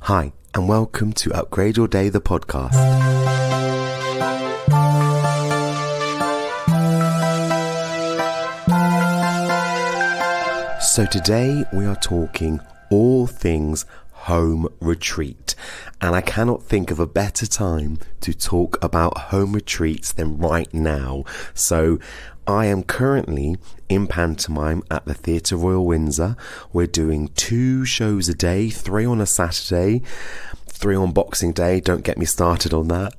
Hi, and welcome to Upgrade Your Day, the podcast. So today we are talking all things home retreat, and I cannot think of a better time to talk about home retreats than right now. So I am currently in pantomime at the Theatre Royal Windsor. We're doing 2 shows a day, 3 on a Saturday, 3 on Boxing Day. Don't get me started on that.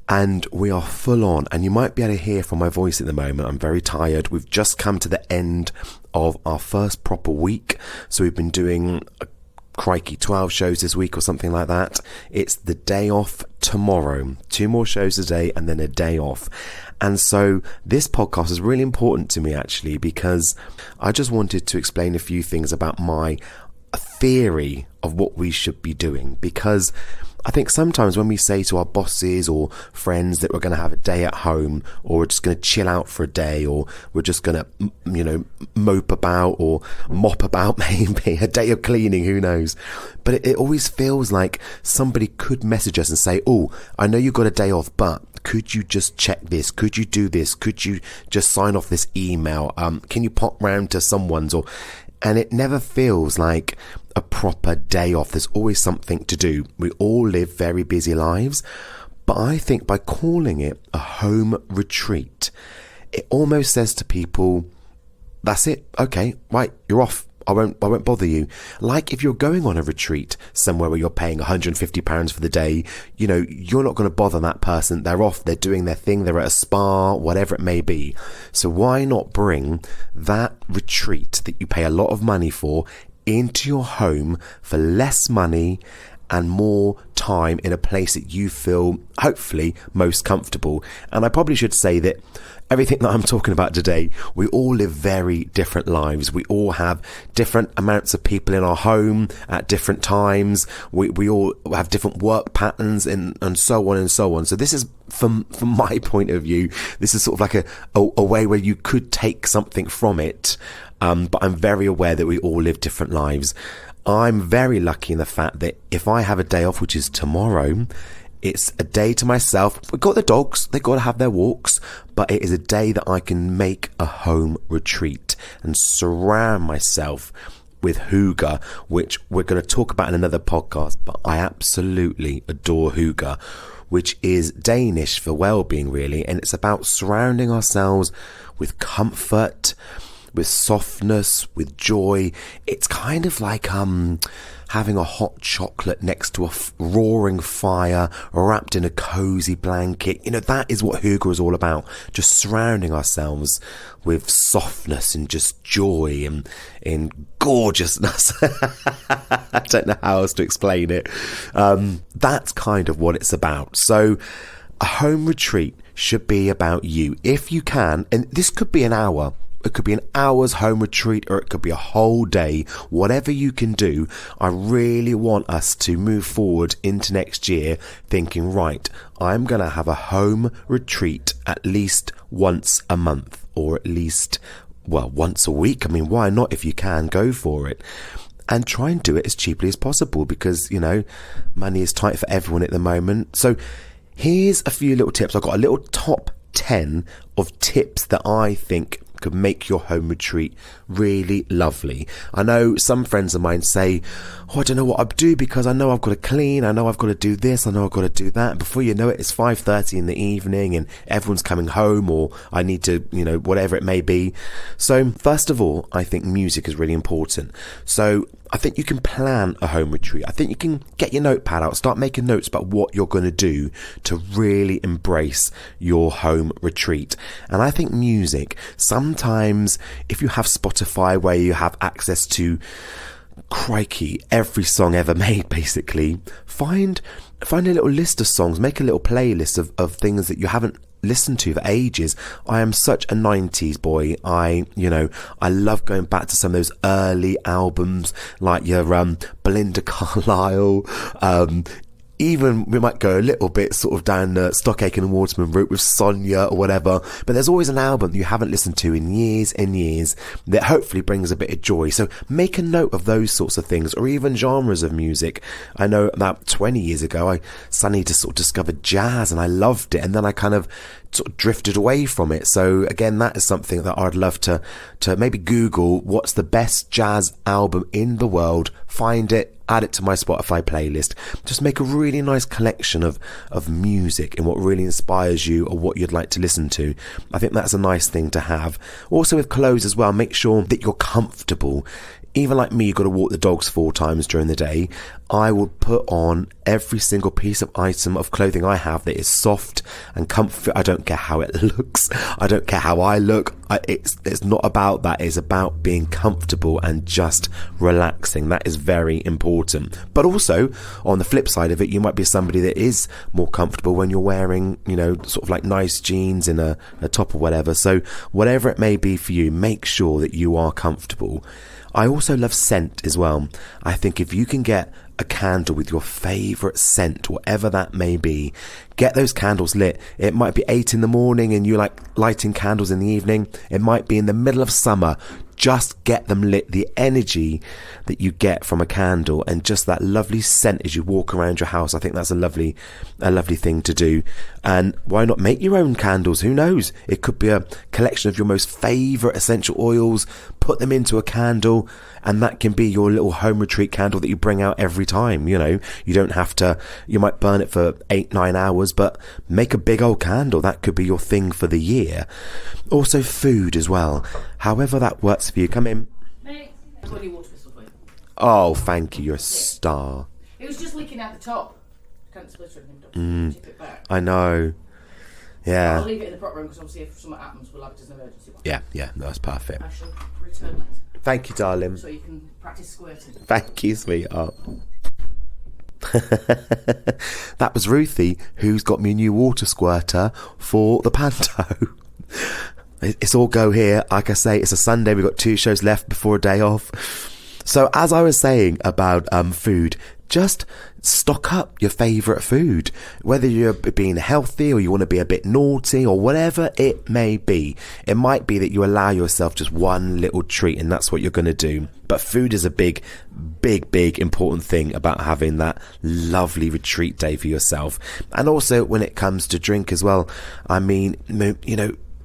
And we are full on, and you might be able to hear from my voice at the moment. I'm very tired. We've just come to the end of our first proper week. So we've been doing 12 shows this week or something like that. It's the day off tomorrow. 2 more shows a day and then a day off. And so this podcast is really important to me, actually, because I just wanted to explain a few things about my theory of what we should be doing. Because I think sometimes when we say to our bosses or friends that we're going to have a day at home, or we're just going to chill out for a day, or we're just going to, mope about or mop about, maybe a day of cleaning, who knows. But it always feels like somebody could message us and say, oh, I know you've got a day off, but could you just check this? Could you do this? Could you just sign off this email? Can you pop round to someone's? And it never feels like a proper day off. There's always something to do. We all live very busy lives. But I think by calling it a home retreat, it almost says to people, that's it. Okay, right, you're off. I won't bother you. Like if you're going on a retreat somewhere where you're paying £150 for the day, you're not going to bother that person. They're off, they're doing their thing, they're at a spa, whatever it may be. So why not bring that retreat that you pay a lot of money for into your home for less money and more time in a place that you feel hopefully most comfortable? And I probably should say that everything that I'm talking about today, we all live very different lives. We all have different amounts of people in our home at different times. We all have different work patterns and so on and so on. So this is, from my point of view, this is sort of like a way where you could take something from it. But I'm very aware that we all live different lives. I'm very lucky in the fact that if I have a day off, which is tomorrow, it's a day to myself. We've got the dogs, they've got to have their walks, but it is a day that I can make a home retreat and surround myself with hygge, which we're going to talk about in another podcast, but I absolutely adore hygge, which is Danish for well-being, really, and it's about surrounding ourselves with comfort, with softness, with joy. It's kind of like having a hot chocolate next to a roaring fire, wrapped in a cozy blanket. That is what hygge is all about. Just surrounding ourselves with softness and just joy and in gorgeousness. I don't know how else to explain it. That's kind of what it's about. So a home retreat should be about you, if you can. And this could be an hour. It could be an hour's home retreat, or it could be a whole day. Whatever you can do, I really want us to move forward into next year thinking, right, I'm going to have a home retreat at least once a month, or at least, once a week. I mean, why not? If you can, go for it. And try and do it as cheaply as possible, because, money is tight for everyone at the moment. So here's a few little tips. I've got a little top 10 of tips that I think could make your home retreat really lovely. I know some friends of mine say, I don't know what I'd do, because I know I've got to clean, I know I've got to do this, I know I've got to do that. And before you know it, it's 5:30 in the evening and everyone's coming home, or I need to, whatever it may be. So first of all, I think music is really important. So I think you can plan a home retreat. I think you can get your notepad out, start making notes about what you're going to do to really embrace your home retreat. And I think music, sometimes if you have Spotify where you have access to, crikey, every song ever made, basically, find a little list of songs, make a little playlist of things that you haven't listened to for ages. I am such a 90s boy. I love going back to some of those early albums, like your Belinda Carlisle, even we might go a little bit sort of down the Stockachen and Waterman route with Sonia or whatever, but there's always an album that you haven't listened to in years and years that hopefully brings a bit of joy. So make a note of those sorts of things, or even genres of music. I know about 20 years ago I suddenly just sort of discovered jazz and I loved it, and then I kind of sort of drifted away from it. So again, that is something that I'd love to maybe Google what's the best jazz album in the world, find it, add it to my Spotify playlist, just make a really nice collection of music and what really inspires you or what you'd like to listen to. I think that's a nice thing to have. Also with clothes as well, make sure that you're comfortable. Even like me, you've got to walk the dogs 4 times during the day. I will put on every single piece of item of clothing I have that is soft and comfy. I don't care how it looks. I don't care how I look. It's not about that. It's about being comfortable and just relaxing. That is very important. But also, on the flip side of it, you might be somebody that is more comfortable when you're wearing, sort of like nice jeans and a top or whatever. So whatever it may be for you, make sure that you are comfortable. I also love scent as well. I think if you can get a candle with your favourite scent, whatever that may be, get those candles lit. It might be 8 in the morning and you like lighting candles in the evening. It might be in the middle of summer. Just get them lit. The energy that you get from a candle and just that lovely scent as you walk around your house, I think that's a lovely thing to do. And why not make your own candles? Who knows? It could be a collection of your most favourite essential oils, put them into a candle, and that can be your little home retreat candle that you bring out every time. You don't have to, you might burn it for 8-9 hours, but make a big old candle. That could be your thing for the year. Also food as well. However that works for you. Come in. Mate, I've got a new water pistol for you. Oh, thank you. You're a star. It was just leaking out the top. I can't split anything. Tip it back. I know. Yeah. I'll leave it in the prop room because obviously if something happens, we'll have it as an emergency one. Yeah, that's perfect. I shall return later. Thank you, darling. So you can practice squirting. Thank you, sweetheart. That was Ruthie, who's got me a new water squirter for the panto. It's all go here. Like I say, it's a Sunday. We've got 2 shows left before a day off. So as I was saying about food, just stock up your favourite food. Whether you're being healthy or you want to be a bit naughty or whatever it may be. It might be that you allow yourself just one little treat and that's what you're going to do. But food is a big important thing about having that lovely retreat day for yourself. And also when it comes to drink as well, I mean,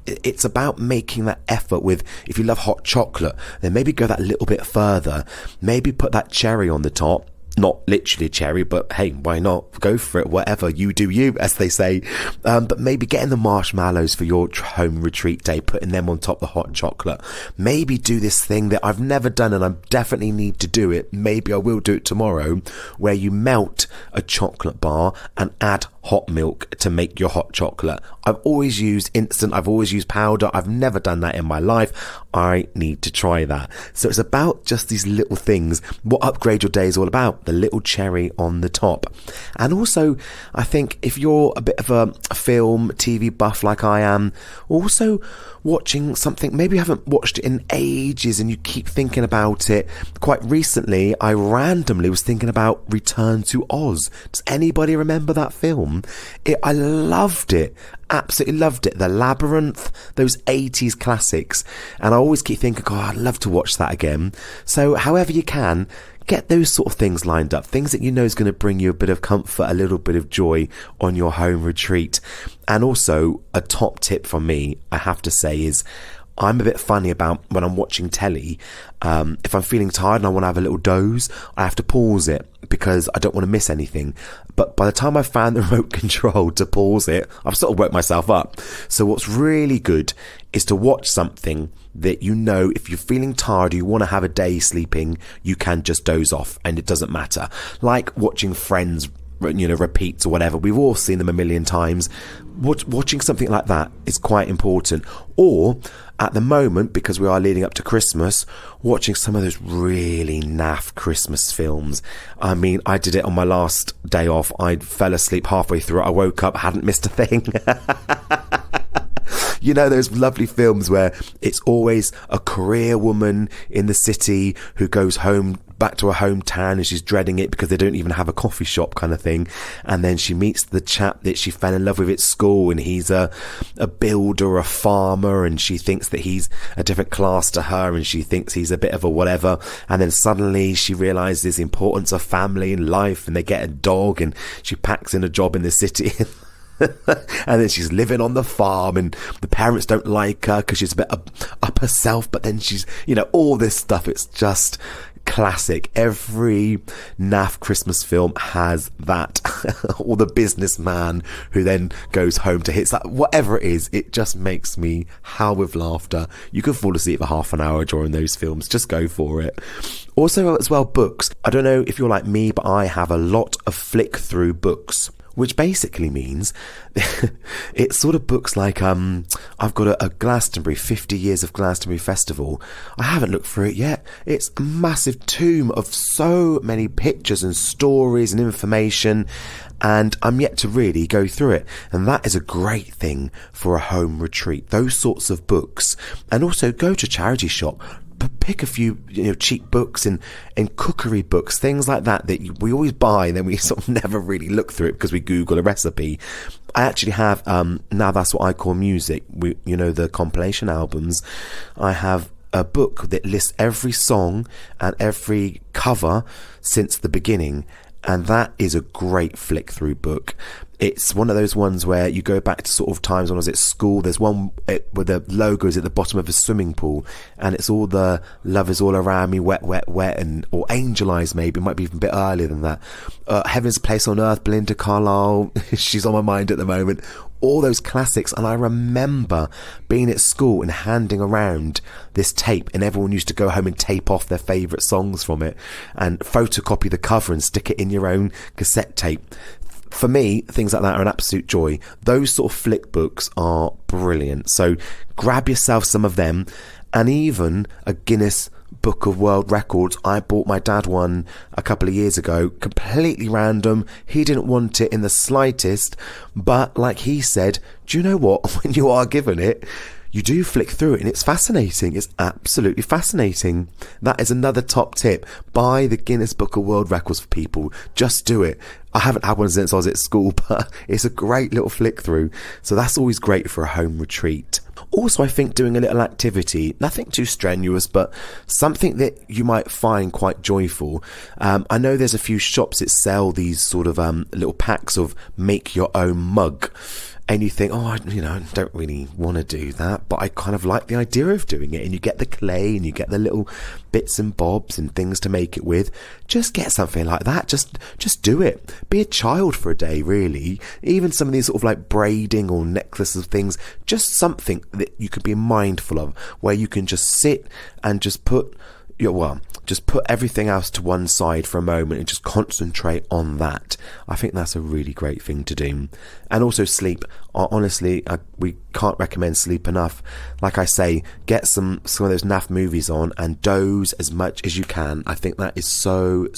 it's about making that effort with, if you love hot chocolate, then maybe go that little bit further. Maybe put that cherry on the top. Not literally cherry, but hey, why not? Go for it. Whatever, you do you, as they say. But maybe getting the marshmallows for your home retreat day, putting them on top of the hot chocolate. Maybe do this thing that I've never done and I definitely need to do it. Maybe I will do it tomorrow, where you melt a chocolate bar and add hot milk to make your hot chocolate. I've always used instant, I've always used powder. I've never done that in my life. I need to try that. So it's about just these little things. What Upgrade Your Day is all about, the little cherry on the top. And also, I think if you're a bit of a film, TV buff like I am, also watching something maybe you haven't watched it in ages and you keep thinking about it. Quite recently, I randomly was thinking about Return to Oz. Does anybody remember that film? I loved it. Absolutely loved it. The Labyrinth, those 80s classics. And I always keep thinking, God, I'd love to watch that again. So however you can, get those sort of things lined up. Things that you know is going to bring you a bit of comfort, a little bit of joy on your home retreat. And also, a top tip from me, I have to say, is I'm a bit funny about when I'm watching telly. If I'm feeling tired and I want to have a little doze, I have to pause it because I don't want to miss anything. But by the time I found the remote control to pause it, I've sort of woke myself up. So what's really good is to watch something that you know, if you're feeling tired or you want to have a day sleeping, you can just doze off and it doesn't matter. Like watching Friends, repeats or whatever. We've all seen them a million times. Watching something like that is quite important. Or at the moment, because we are leading up to Christmas, watching some of those really naff Christmas films. I mean, I did it on my last day off. I fell asleep halfway through it. I woke up, hadn't missed a thing. You know, those lovely films where it's always a career woman in the city who goes home back to her hometown and she's dreading it because they don't even have a coffee shop kind of thing. And then she meets the chap that she fell in love with at school, and he's a builder, a farmer, and she thinks that he's a different class to her, and she thinks he's a bit of a whatever. And then suddenly she realizes the importance of family and life, and they get a dog, and she packs in a job in the city. And then she's living on the farm, and the parents don't like her because she's a bit up herself, but then she's, all this stuff. It's just classic. Every naff Christmas film has that. Or the businessman who then goes home to hit that, whatever it is. It just makes me howl with laughter. You can fall asleep for half an hour during those films. Just go for it. Also, as well, books. I don't know if you're like me, but I have a lot of flick through books, which basically means it's sort of books like, I've got a Glastonbury, 50 years of Glastonbury Festival. I haven't looked through it yet. It's a massive tomb of so many pictures and stories and information, and I'm yet to really go through it. And that is a great thing for a home retreat, those sorts of books. And also go to a charity shop, pick a few cheap books and cookery books, things like that we always buy and then we sort of never really look through it because we Google a recipe. I actually have Now That's What I Call Music, the compilation albums. I have a book that lists every song and every cover since the beginning, and that is a great flick through book. It's one of those ones where you go back to sort of times when I was at school. There's one where the logo is at the bottom of a swimming pool, and it's all the love is all around me, wet, wet, wet, or Angel Eyes, maybe. It might be even a bit earlier than that. Heaven's Place on Earth, Belinda Carlisle. She's on my mind at the moment. All those classics. And I remember being at school and handing around this tape, and everyone used to go home and tape off their favourite songs from it and photocopy the cover and stick it in your own cassette tape. For me, things like that are an absolute joy. Those sort of flick books are brilliant. So grab yourself some of them, and even a Guinness Book of World Records. I bought my dad one a couple of years ago, completely random. He didn't want it in the slightest, but like he said, do you know what? When you are given it, you do flick through it, and it's fascinating. It's absolutely fascinating. That is another top tip. Buy the Guinness Book of World Records for people. Just do it. I haven't had one since I was at school, but it's a great little flick through. So that's always great for a home retreat. Also, I think doing a little activity, nothing too strenuous, but something that you might find quite joyful. I know there's a few shops that sell these sort of little packs of make your own mug. And you think, I don't really want to do that, but I kind of like the idea of doing it. And you get the clay and you get the little bits and bobs and things to make it with. Just get something like that. Just do it. Be a child for a day, really. Even some of these sort of like braiding or necklaces things, just something that you could be mindful of, where you can just sit and just put everything else to one side for a moment and just concentrate on that. I think that's a really great thing to do. And also sleep. Honestly, we can't recommend sleep enough. Like I say, get some of those naff movies on and doze as much as you can. I think that is so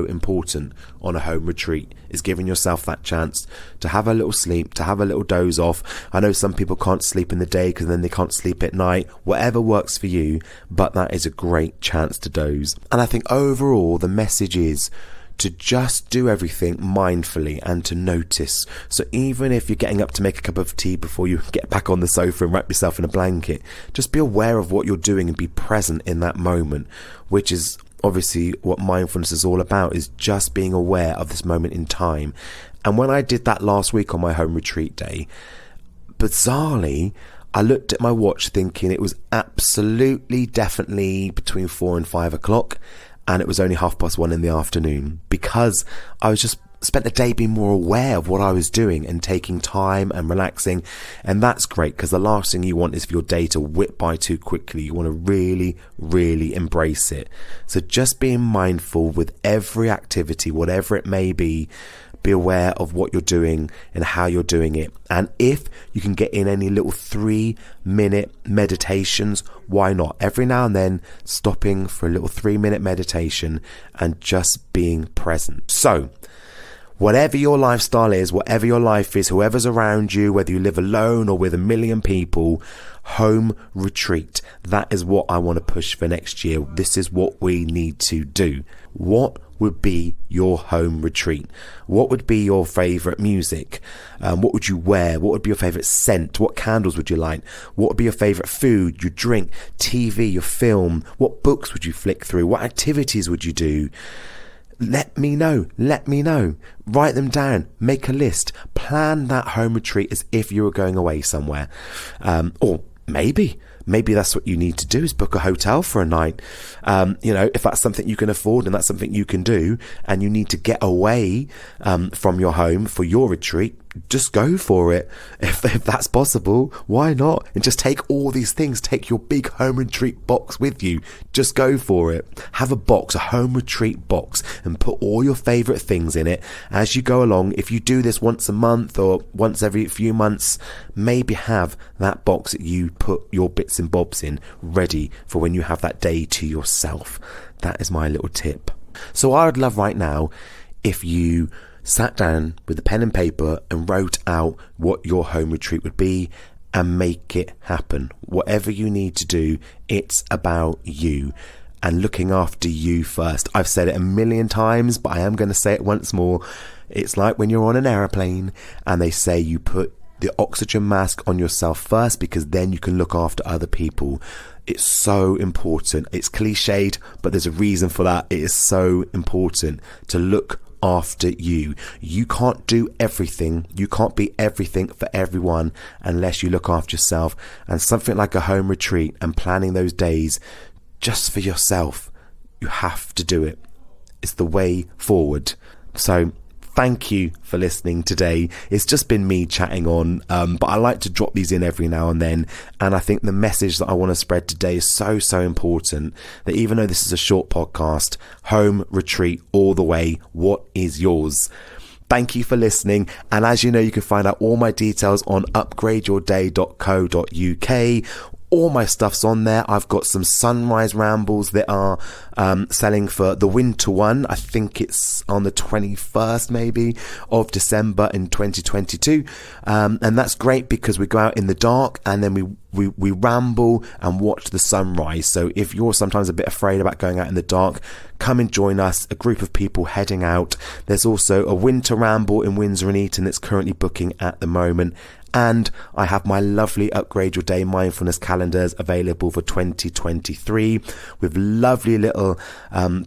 important on a home retreat, is giving yourself that chance to have a little sleep, to have a little doze off. I know some people can't sleep in the day because then they can't sleep at night. Whatever works for you, but that is a great chance to doze. And I think overall the message is to just do everything mindfully and to notice. So even if you're getting up to make a cup of tea before you get back on the sofa and wrap yourself in a blanket, just be aware of what you're doing and be present in that moment, which is obviously what mindfulness is all about, is just being aware of this moment in time. And when I did that last week on my home retreat day, bizarrely, I looked at my watch thinking it was absolutely definitely between 4 and 5 o'clock, and it was only 1:30 in the afternoon, because I was just spent the day being more aware of what I was doing and taking time and relaxing. And that's great, because the last thing you want is for your day to whip by too quickly. You want to really embrace it. So just being mindful with every activity, whatever it may be aware of what you're doing and how you're doing it. And if you can get in any little 3-minute meditations, why not? Every now and then, stopping for a little 3-minute meditation and just being present. So whatever your lifestyle is, whatever your life is, whoever's around you, whether you live alone or with a million people, home retreat. That is what I want to push for next year. This is what we need to do. What would be your home retreat? What would be your favourite music? What would you wear? What would be your favourite scent? What candles would you light? What would be your favourite food, your drink, TV, your film? What books would you flick through? What activities would you do? Let me know. Write them down. Make a list. Plan that home retreat as if you were going away somewhere. Or maybe that's what you need to do, is book a hotel for a night. If that's something you can afford and that's something you can do, and you need to get away from your home for your retreat, just go for it. If that's possible, why not? And just take all these things. Take your big home retreat box with you. Just go for it. Have a home retreat box, and put all your favourite things in it as you go along. If you do this once a month or once every few months, maybe have that box that you put your bits and bobs in, ready for when you have that day to yourself. That is my little tip. So I would love right now if you sat down with a pen and paper and wrote out what your home retreat would be and make it happen. Whatever you need to do, it's about you and looking after you first. I've said it a million times, but I am going to say it once more. It's like when you're on an aeroplane and they say you put the oxygen mask on yourself first, because then you can look after other people. It's so important. It's cliched, but there's a reason for that. It is so important to look after you. You can't do everything. You can't be everything for everyone unless you look after yourself. And something like a home retreat and planning those days just for yourself, you have to do it. It's the way forward. So thank you for listening today. It's just been me chatting on, but I like to drop these in every now and then. And I think the message that I want to spread today is so important, that even though this is a short podcast, home retreat all the way. What is yours? Thank you for listening. And as you know, you can find out all my details on upgradeyourday.co.uk. All my stuff's on there. I've got some sunrise rambles that are selling for the winter one. I think it's on the 21st maybe of December in 2022. And that's great because we go out in the dark and then we ramble and watch the sunrise. So if you're sometimes a bit afraid about going out in the dark, come and join us, a group of people heading out. There's also a winter ramble in Windsor and Eton that's currently booking at the moment. And I have my lovely Upgrade Your Day mindfulness calendars available for 2023 with lovely little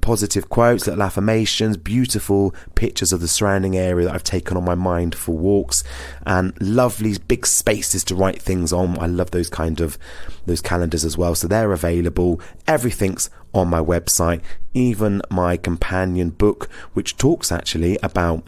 positive quotes, little affirmations, beautiful pictures of the surrounding area that I've taken on my mindful walks, and lovely big spaces to write things on. I love those calendars as well. So they're available. Everything's on my website, even my companion book, which talks actually about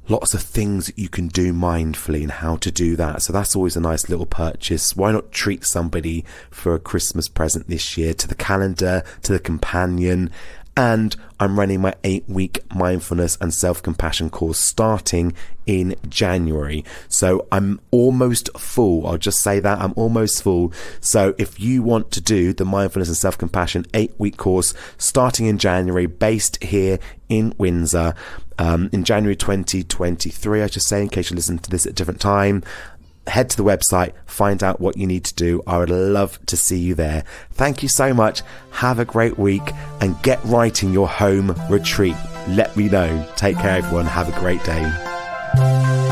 lots of things that you can do mindfully and how to do that. So that's always a nice little purchase. Why not treat somebody for a Christmas present this year? To the calendar, to the companion. And I'm running my 8-week mindfulness and self-compassion course starting in January. So I'm almost full. I'll just say that I'm almost full. So if you want to do the mindfulness and self-compassion 8-week course starting in January, based here in Windsor, in January 2023, I should say, in case you listen to this at a different time, head to the website, find out what you need to do. I would love to see you there. Thank you so much. Have a great week and get writing your home retreat. Let me know. Take care, everyone. Have a great day.